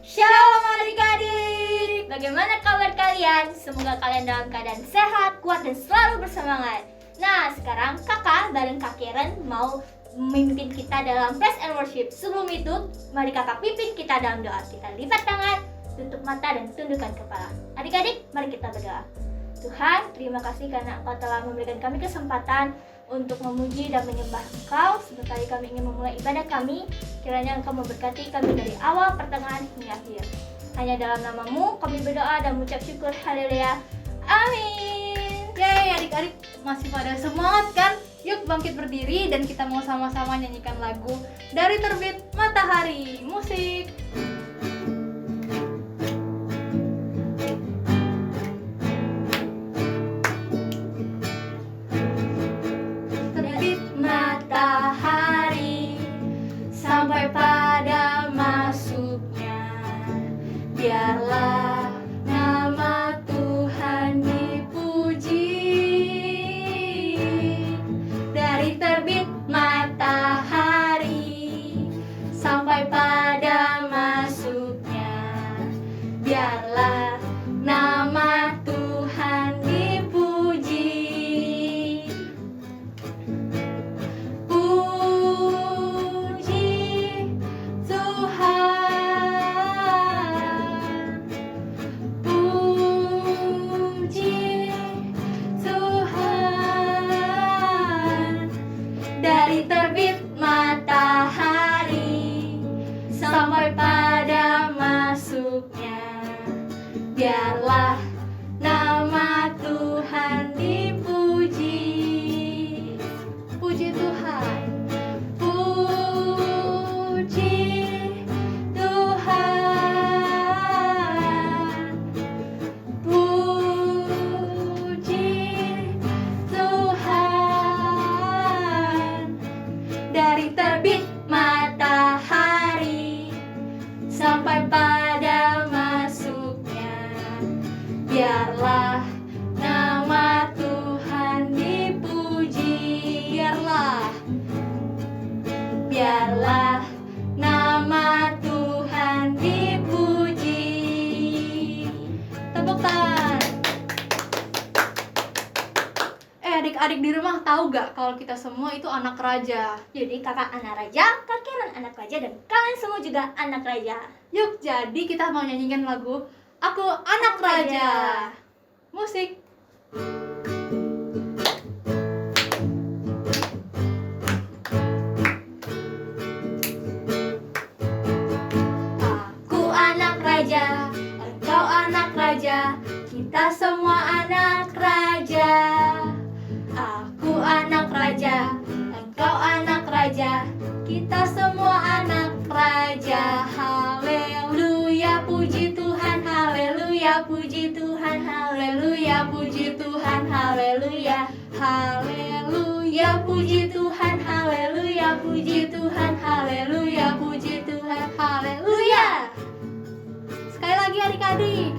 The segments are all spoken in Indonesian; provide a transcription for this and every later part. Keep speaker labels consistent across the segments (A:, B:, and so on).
A: Shalom adik-adik. Bagaimana kabar kalian? Semoga kalian dalam keadaan sehat, kuat, dan selalu bersemangat. Nah, sekarang kakak bareng Kak Karen mau memimpin kita dalam praise and worship. Sebelum itu, mari kakak pimpin kita dalam doa. Kita lipat tangan, tutup mata, dan tundukkan kepala. Adik-adik, mari kita berdoa. Tuhan, terima kasih karena Engkau telah memberikan kami kesempatan untuk memuji dan menyembah Engkau. Sebentar kami ingin memulai ibadah kami. Kiranya Engkau memberkati kami dari awal, pertengahan, hingga akhir. Hanya dalam nama-Mu kami berdoa dan mengucap syukur. Haleluya. Amin.
B: Yeay, adik-adik masih pada semangat kan? Yuk bangkit berdiri dan kita mau sama-sama nyanyikan lagu dari Terbit Matahari. Musik.
A: Terbit matahari sampai pada masuknya, biarlah nama Tuhan dipuji. Dari terbit matahari sampai pada masuknya, biarlah nama Tuhan dipuji. Puji Tuhan, puji Tuhan. Dari terbit matahari sampai pada masuknya, biarlah nama Tuhan dipuji.
B: Puji Tuhan.
A: Puji Tuhan, puji Tuhan. Dari terbit matahari sampai pada masuknya, biarlah nama Tuhan dipuji. Biarlah nama Tuhan dipuji.
B: Tepuk tangan. Adik-adik di rumah tahu gak kalau kita semua itu anak raja?
A: Jadi kakak anak raja, Kak Karen anak raja, dan kalian semua juga anak raja.
B: Yuk, jadi kita mau nyanyikan lagu Aku Anak Raja. Musik.
A: Aku anak raja, engkau anak raja, kita semua anak raja. Aku anak raja, engkau anak raja, kita semua anak raja. Haleluya, puji Tuhan, haleluya, puji Tuhan, haleluya, puji Tuhan, haleluya. Haleluya, puji Tuhan, haleluya, puji Tuhan, haleluya, puji Tuhan, haleluya.
B: Sekali lagi adik-adik.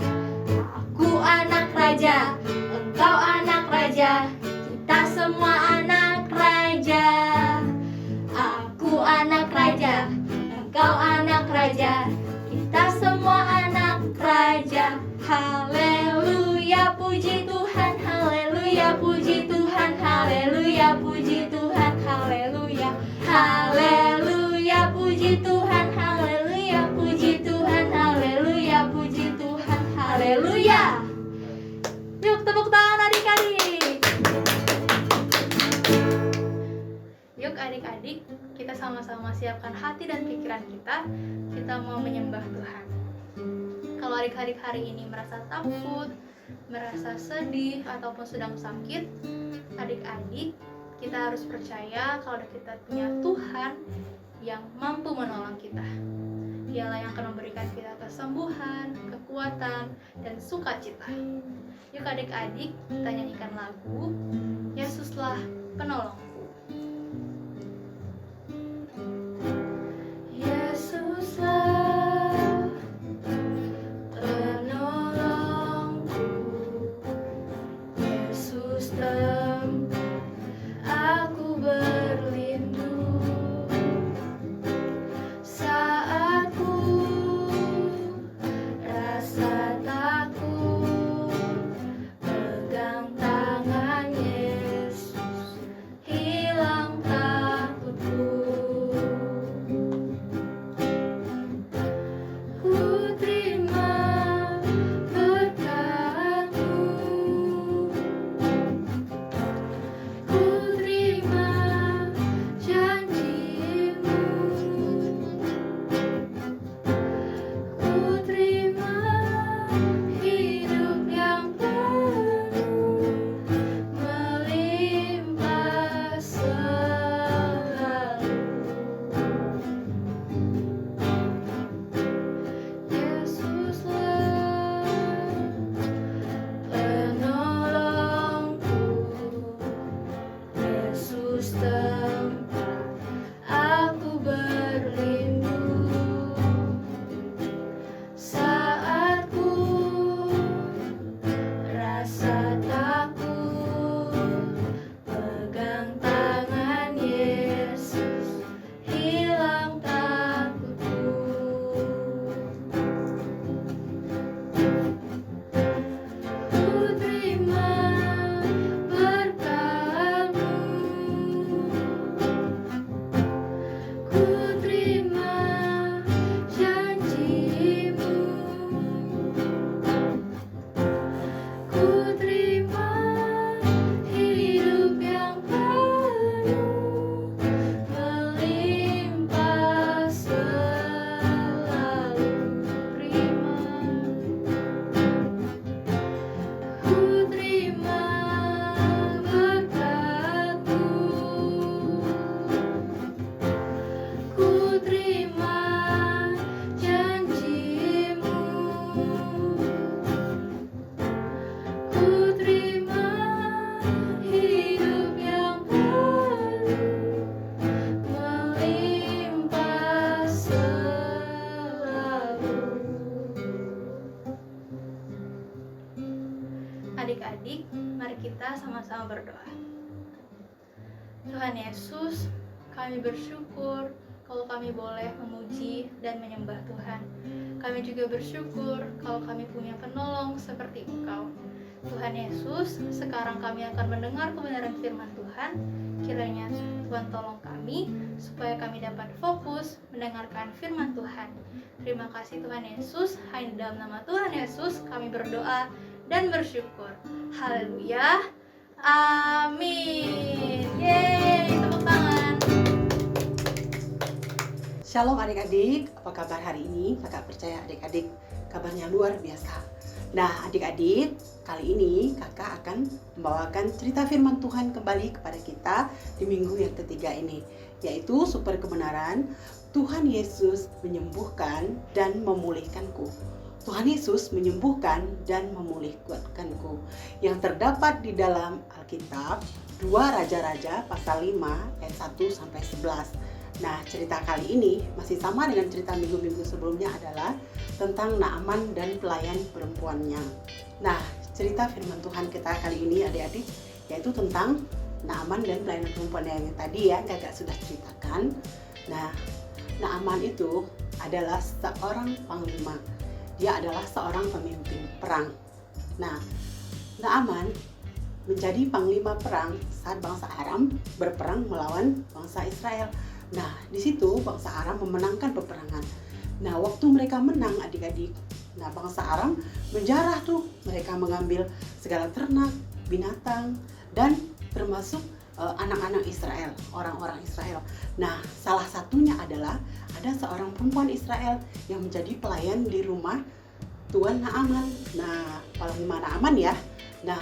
A: Aku anak raja, engkau anak raja, kita semua anak raja. Aku anak raja, engkau anak raja, kita semua anak raja. Haleluya, puji Tuhan, haleluya, puji Tuhan, haleluya, puji Tuhan, haleluya. Haleluya, puji Tuhan, haleluya, puji Tuhan, haleluya, puji Tuhan, haleluya.
B: Yuk tepuk tangan adik-adik. Yuk adik-adik, kita sama-sama siapkan hati dan pikiran kita. Kita mau menyembah Tuhan. Kalau adik-adik hari ini merasa takut, merasa sedih, ataupun sedang sakit, adik-adik, kita harus percaya kalau kita punya Tuhan yang mampu menolong kita. Dialah yang akan memberikan kita kesembuhan, kekuatan, dan sukacita. Yuk adik-adik, kita nyanyikan lagu Yesuslah Penolongku.
A: Yesuslah penolongku, Yesus tempat aku berlindung saat ku
B: Adik-adik, mari kita sama-sama berdoa. Tuhan Yesus, kami bersyukur kalau kami boleh memuji dan menyembah Tuhan. Kami juga bersyukur kalau kami punya penolong seperti Engkau. Tuhan Yesus, sekarang kami akan mendengar kebenaran firman Tuhan. Kiranya Tuhan tolong kami supaya kami dapat fokus mendengarkan firman Tuhan. Terima kasih Tuhan Yesus, hanya dalam nama Tuhan Yesus kami berdoa dan bersyukur. Haleluya. Amin. Yeay, tepuk tangan.
C: Shalom adik-adik, apa kabar hari ini? Kakak percaya adik-adik kabarnya luar biasa. Nah adik-adik, kali ini kakak akan membawakan cerita firman Tuhan kembali kepada kita di minggu yang ketiga ini, yaitu super kebenaran Tuhan Yesus menyembuhkan dan memulihkanku. Tuhan Yesus menyembuhkan dan memulihkanku, yang terdapat di dalam Alkitab 2 Raja-Raja pasal 5 ayat 1-11. Nah, cerita kali ini masih sama dengan cerita minggu-minggu sebelumnya, adalah tentang Naaman dan pelayan perempuannya. Nah, cerita firman Tuhan kita kali ini adik-adik yaitu tentang Naaman dan pelayan perempuannya yang tadi ya kakak sudah ceritakan. Nah, Naaman itu adalah seorang panglima. Dia adalah seorang pemimpin perang. Nah, Naaman menjadi panglima perang saat bangsa Aram berperang melawan bangsa Israel. Nah, di situ bangsa Aram memenangkan peperangan. Nah, waktu mereka menang adik-adik, nah bangsa Aram menjarah tuh. Mereka mengambil segala ternak, binatang, dan termasuk anak-anak Israel, orang-orang Israel. Nah, salah satunya adalah ada seorang perempuan Israel yang menjadi pelayan di rumah Tuan Naaman. Nah, panglima Naaman ya. Nah,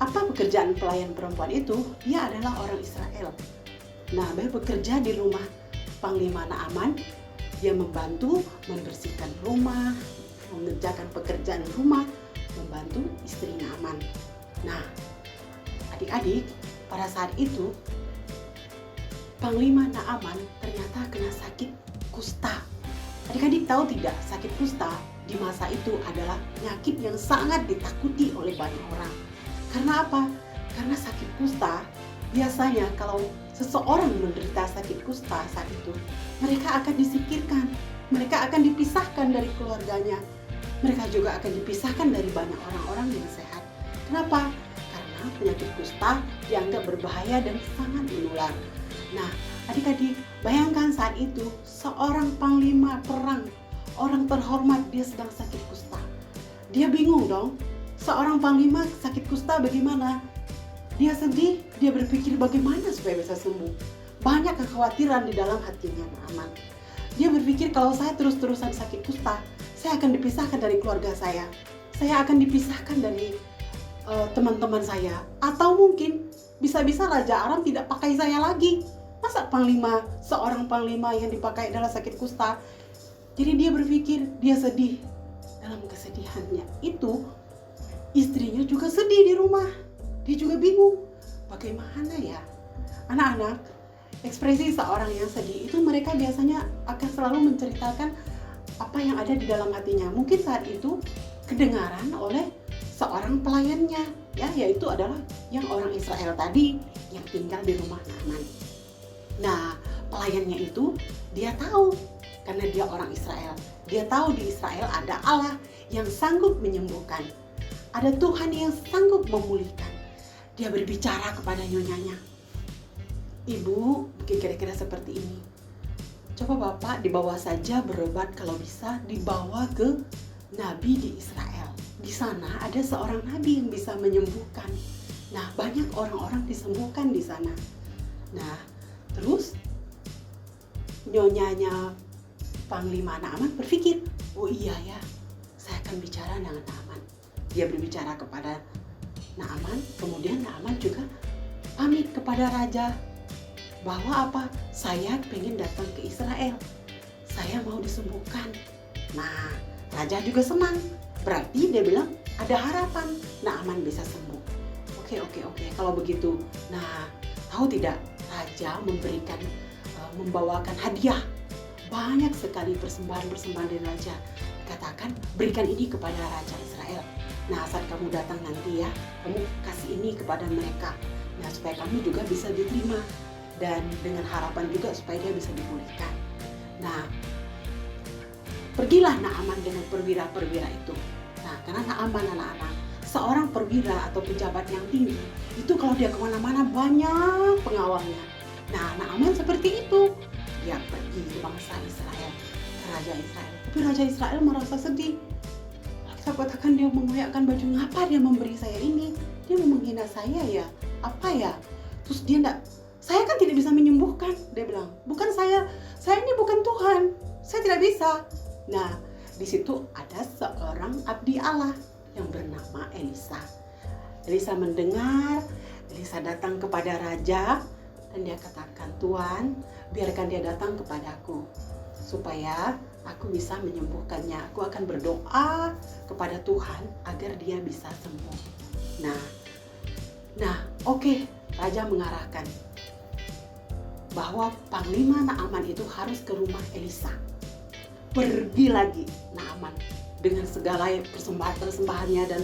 C: apa pekerjaan pelayan perempuan itu? Dia adalah orang Israel. Nah, dia bekerja di rumah panglima Naaman. Dia membantu membersihkan rumah, mengerjakan pekerjaan rumah, membantu istri Naaman. Nah, adik-adik, pada saat itu panglima Naaman ternyata kena sakit kusta. Adik-adik tahu tidak, sakit kusta di masa itu adalah penyakit yang sangat ditakuti oleh banyak orang. Karena apa? Karena sakit kusta biasanya kalau seseorang menderita sakit kusta saat itu, mereka akan disingkirkan, mereka akan dipisahkan dari keluarganya, mereka juga akan dipisahkan dari banyak orang-orang yang sehat. Kenapa? Karena penyakit kusta dianggap berbahaya dan sangat menular. Nah, adik-adik, bayangkan saat itu seorang panglima perang, orang terhormat, dia sedang sakit kusta. Dia bingung dong, seorang panglima sakit kusta bagaimana? Dia sedih, dia berpikir bagaimana supaya bisa sembuh. Banyak kekhawatiran di dalam hatinya Naaman. Dia berpikir kalau saya terus-terusan sakit kusta, saya akan dipisahkan dari keluarga saya akan dipisahkan dari teman-teman saya, atau mungkin bisa-bisa Raja Aram tidak pakai saya lagi. Masa seorang panglima yang dipakai adalah sakit kusta? Jadi dia berpikir, dia sedih. Dalam kesedihannya itu, istrinya juga sedih di rumah. Dia juga bingung, bagaimana ya? Anak-anak, ekspresi seorang yang sedih itu mereka biasanya akan selalu menceritakan apa yang ada di dalam hatinya. Mungkin saat itu kedengaran oleh seorang pelayannya, ya, yaitu adalah yang orang Israel tadi yang tinggal di rumah Naaman. Nah, pelayannya itu dia tahu, karena dia orang Israel. Dia tahu di Israel ada Allah yang sanggup menyembuhkan. Ada Tuhan yang sanggup memulihkan. Dia berbicara kepada nyonyanya, "Ibu, mungkin kira-kira seperti ini. Coba Bapak dibawa saja berobat, kalau bisa dibawa ke nabi di Israel. Di sana ada seorang nabi yang bisa menyembuhkan. Nah, banyak orang-orang disembuhkan di sana." Nah, terus nyonyanya panglima Naaman berpikir, "Oh iya ya, saya akan bicara dengan Naaman." Dia berbicara kepada Naaman, kemudian Naaman juga pamit kepada raja bahwa apa? Saya pengen datang ke Israel, saya mau disembuhkan. Nah, raja juga senang, berarti dia bilang ada harapan Naaman bisa sembuh. Oke, kalau begitu. Nah, tahu tidak, raja membawakan hadiah banyak sekali persembahan dari raja. Katakan, berikan ini kepada Raja Israel. Nah, saat kamu datang nanti ya, kamu kasih ini kepada mereka. Nah, supaya kamu juga bisa diterima. Dan dengan harapan juga supaya dia bisa dipulihkan. Nah, pergilah Naaman dengan perwira-perwira itu. Nah, karena Naaman anak-anak, seorang perwira atau pejabat yang tinggi, itu kalau dia kemana-mana banyak pengawalnya. Nah, Naaman seperti itu. Dia pergi ke bangsa Israel, ke Raja Israel. Tapi Raja Israel merasa sedih. Saya katakan dia mengoyakkan baju, ngapa dia memberi saya ini? Dia mau menghina saya ya? Apa ya? Terus dia enggak, saya kan tidak bisa menyembuhkan. Dia bilang, bukan saya ini bukan Tuhan. Saya tidak bisa. Nah, di situ ada seorang abdi Allah yang bernama Elisa. Elisa mendengar, Elisa datang kepada raja dan dia katakan, Tuhan, biarkan dia datang kepadaku supaya aku bisa menyembuhkannya. Aku akan berdoa kepada Tuhan agar dia bisa sembuh. Nah, oke, raja mengarahkan bahwa Panglima Naaman itu harus ke rumah Elisa. Pergi lagi Naaman dengan segala persembahan-persembahannya dan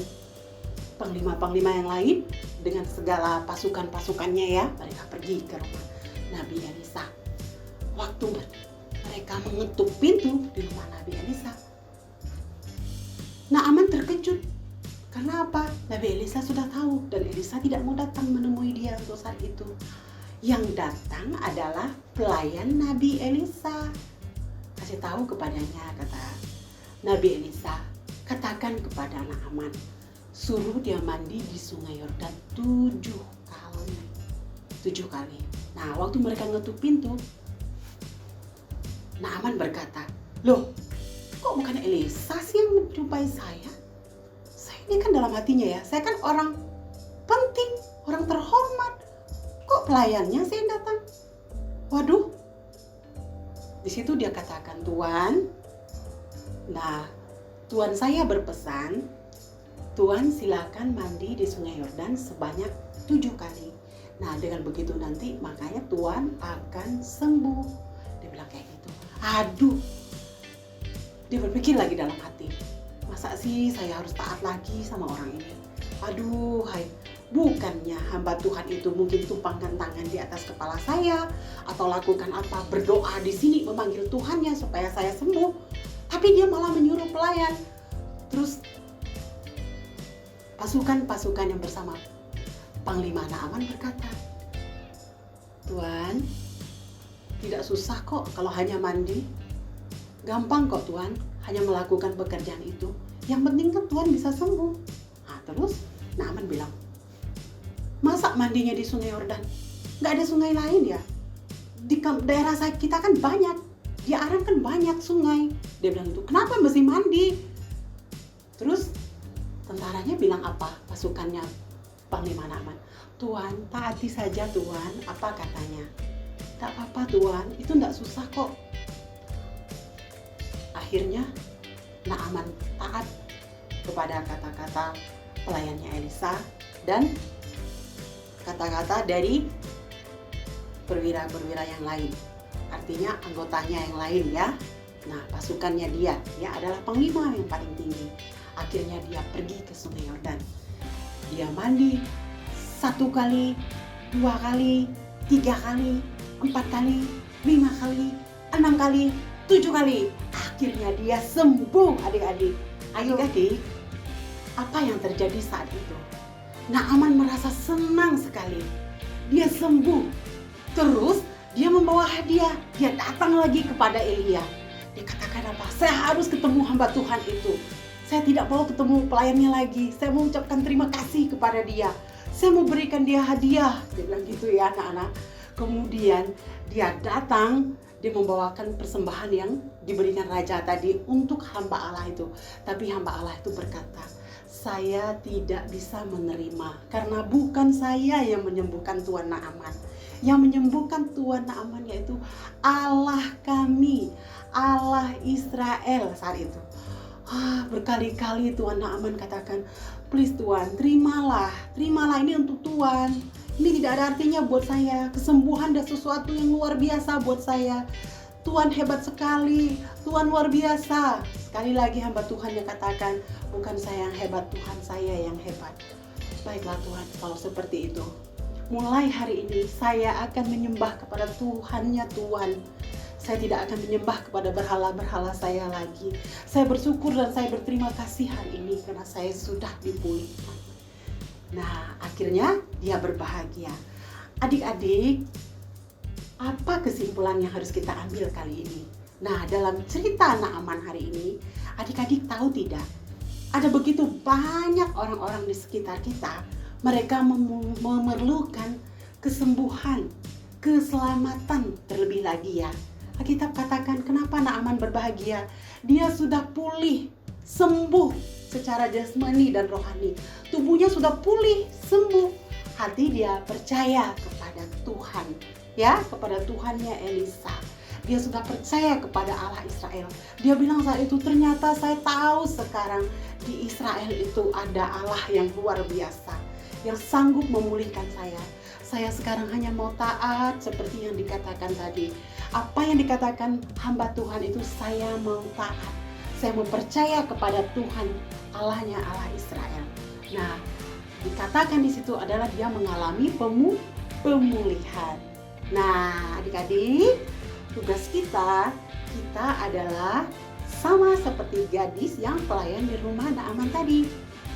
C: panglima-panglima yang lain dengan segala pasukan-pasukannya ya. Mereka pergi ke rumah Nabi Elisa. Waktu mereka mengetuk pintu di rumah Nabi Elisa, Naaman terkejut. Karena apa? Nabi Elisa sudah tahu dan Elisa tidak mau datang menemui dia untuk saat itu. Yang datang adalah pelayan Nabi Elisa. Kasih tahu kepadanya, kata Nabi Elisa, katakan kepada Naaman, suruh dia mandi di sungai Yordan 7 kali. 7 kali. Nah, waktu mereka ngetuk pintu, Naaman berkata, loh, kok bukan Elisa sih yang menjumpai saya? Saya ini kan dalam hatinya ya, saya kan orang penting, orang terhormat. Kok pelayannya sih yang datang? Waduh. Di situ dia katakan, Tuan, nah, Tuan saya berpesan, Tuan silakan mandi di sungai Yordan sebanyak 7 kali. Nah, dengan begitu nanti makanya Tuan akan sembuh. Dia bilang kayak gitu. Aduh, dia berpikir lagi dalam hati, masa sih saya harus taat lagi sama orang ini? Aduh, hai, bukannya hamba Tuhan itu mungkin tumpangkan tangan di atas kepala saya atau lakukan apa, berdoa di sini memanggil Tuhannya supaya saya sembuh, tapi dia malah menyuruh pelayan. Terus pasukan-pasukan yang bersama Panglima Naaman berkata, Tuan, tidak susah kok kalau hanya mandi. Gampang kok Tuan, hanya melakukan pekerjaan itu. Yang penting kan Tuan bisa sembuh. Nah, terus Naaman bilang, masa mandinya di sungai Yordan? Gak ada sungai lain ya? Di daerah kita kan banyak. Di Aram kan banyak sungai. Dia bilang itu, kenapa mesti mandi? Terus tentaranya bilang apa? Pasukannya Panglima Naaman, Tuan, taati saja Tuan. Apa katanya? Tak apa-apa Tuan, itu tidak susah kok. Akhirnya Naaman taat kepada kata-kata pelayannya Elisa dan kata-kata dari perwira-perwira yang lain. Artinya anggotanya yang lain ya. Nah, pasukannya dia adalah panglima yang paling tinggi. Akhirnya dia pergi ke sungai Yordan. Dia mandi 1 kali, 2 kali, 3 kali, 4 kali, 5 kali, 6 kali, 7 kali. Akhirnya dia sembuh, adik-adik. Ayo adik, apa yang terjadi saat itu? Naaman merasa senang sekali. Dia sembuh. Terus dia membawa hadiah. Dia datang lagi kepada Elia. Dia katakan apa? Saya harus ketemu hamba Tuhan itu. Saya tidak mau ketemu pelayannya lagi. Saya mau ucapkan terima kasih kepada dia. Saya mau berikan dia hadiah. Dia bilang gitu ya anak-anak. Kemudian dia datang, dia membawakan persembahan yang diberikan raja tadi untuk hamba Allah itu. Tapi hamba Allah itu berkata, saya tidak bisa menerima karena bukan saya yang menyembuhkan Tuan Naaman. Yang menyembuhkan Tuan Naaman yaitu Allah kami, Allah Israel saat itu. Berkali-kali Tuan Naaman katakan, please Tuan, terimalah ini untuk Tuan. Ini tidak ada artinya buat saya. Kesembuhan dan sesuatu yang luar biasa buat saya. Tuhan hebat sekali, Tuhan luar biasa. Sekali lagi hamba Tuhan yang katakan, bukan saya yang hebat, Tuhan saya yang hebat. Baiklah Tuhan, kalau seperti itu, mulai hari ini saya akan menyembah kepada Tuhannya Tuhan. Saya tidak akan menyembah kepada berhala-berhala saya lagi. Saya bersyukur dan saya berterima kasih hari ini karena saya sudah dipulihkan. Nah, akhirnya dia berbahagia. Adik-adik, apa kesimpulan yang harus kita ambil kali ini? Nah, dalam cerita Naaman hari ini, adik-adik tahu tidak? Ada begitu banyak orang-orang di sekitar kita, mereka memerlukan kesembuhan, keselamatan terlebih lagi ya. Alkitab katakan kenapa Naaman berbahagia? Dia sudah pulih, sembuh secara jasmani dan rohani. Tubuhnya sudah pulih, sembuh. Hati dia percaya kepada Tuhan, ya, kepada Tuhannya Elisa. Dia sudah percaya kepada Allah Israel. Dia bilang saat itu, ternyata saya tahu sekarang di Israel itu ada Allah yang luar biasa, yang sanggup memulihkan saya. Saya sekarang hanya mau taat seperti yang dikatakan tadi. Apa yang dikatakan hamba Tuhan itu saya mau taat. Saya mau percaya kepada Tuhan, Allahnya Allah Israel. Nah, dikatakan di situ adalah dia mengalami pemulihan. Nah, adik-adik, tugas kita adalah sama seperti gadis yang pelayan di rumah Naaman tadi.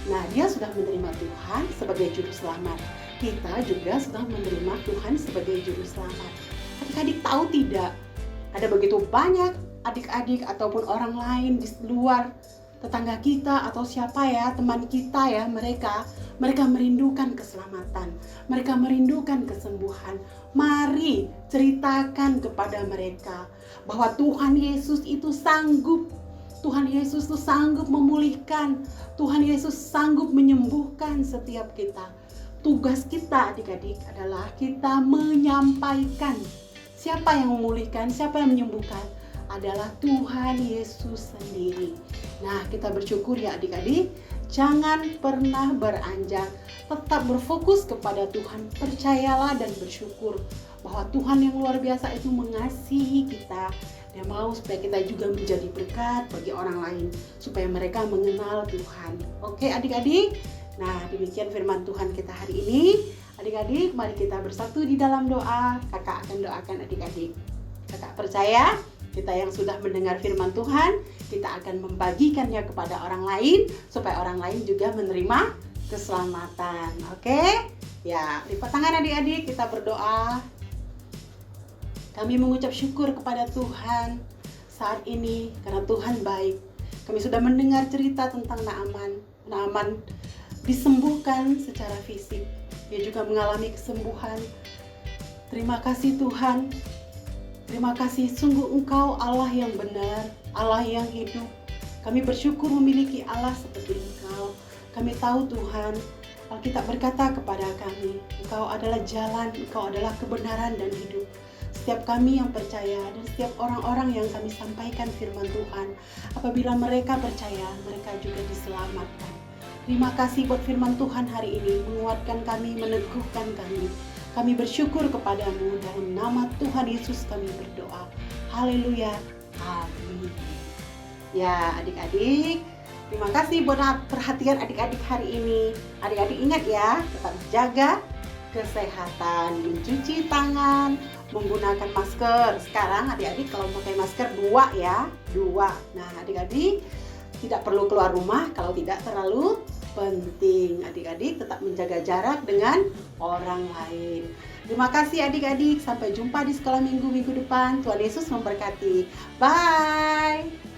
C: Nah, dia sudah menerima Tuhan sebagai juru selamat. Kita juga sudah menerima Tuhan sebagai juru selamat. Adik-adik tahu tidak? Ada begitu banyak adik-adik ataupun orang lain di luar, tetangga kita atau siapa ya, teman kita ya, mereka merindukan keselamatan, mereka merindukan kesembuhan. Mari ceritakan kepada mereka bahwa Tuhan Yesus itu sanggup. Tuhan Yesus itu sanggup memulihkan. Tuhan Yesus sanggup menyembuhkan setiap kita. Tugas kita adik-adik adalah kita menyampaikan. Siapa yang memulihkan, siapa yang menyembuhkan? Adalah Tuhan Yesus sendiri. Nah, kita bersyukur ya adik-adik. Jangan pernah beranjak. Tetap berfokus kepada Tuhan. Percayalah dan bersyukur bahwa Tuhan yang luar biasa itu mengasihi kita. Dia mau supaya kita juga menjadi berkat bagi orang lain, supaya mereka mengenal Tuhan. Oke adik-adik? Nah, demikian firman Tuhan kita hari ini. Adik-adik, mari kita bersatu di dalam doa. Kakak akan doakan adik-adik. Kakak percaya kita yang sudah mendengar firman Tuhan, kita akan membagikannya kepada orang lain, supaya orang lain juga menerima keselamatan. Oke? Ya, lipat tangan adik-adik, kita berdoa. Kami mengucap syukur kepada Tuhan saat ini karena Tuhan baik. Kami sudah mendengar cerita tentang Naaman. Naaman disembuhkan secara fisik. Dia juga mengalami kesembuhan. Terima kasih Tuhan. Terima kasih, sungguh Engkau Allah yang benar, Allah yang hidup. Kami bersyukur memiliki Allah seperti Engkau. Kami tahu Tuhan, Alkitab berkata kepada kami, Engkau adalah jalan, Engkau adalah kebenaran dan hidup. Setiap kami yang percaya dan setiap orang-orang yang kami sampaikan firman Tuhan, apabila mereka percaya, mereka juga diselamatkan. Terima kasih buat firman Tuhan hari ini, menguatkan kami, meneguhkan kami. Kami bersyukur kepadamu, dalam nama Tuhan Yesus kami berdoa. Haleluya, amin. Ya adik-adik, terima kasih buat perhatian adik-adik hari ini. Adik-adik ingat ya, tetap jaga kesehatan, mencuci tangan, menggunakan masker. Sekarang adik-adik kalau pakai masker 2 ya, 2. Nah adik-adik tidak perlu keluar rumah kalau tidak terlalu penting. Adik-adik tetap menjaga jarak dengan orang lain. Terima kasih adik-adik. Sampai jumpa di sekolah minggu depan. Tuhan Yesus memberkati. Bye.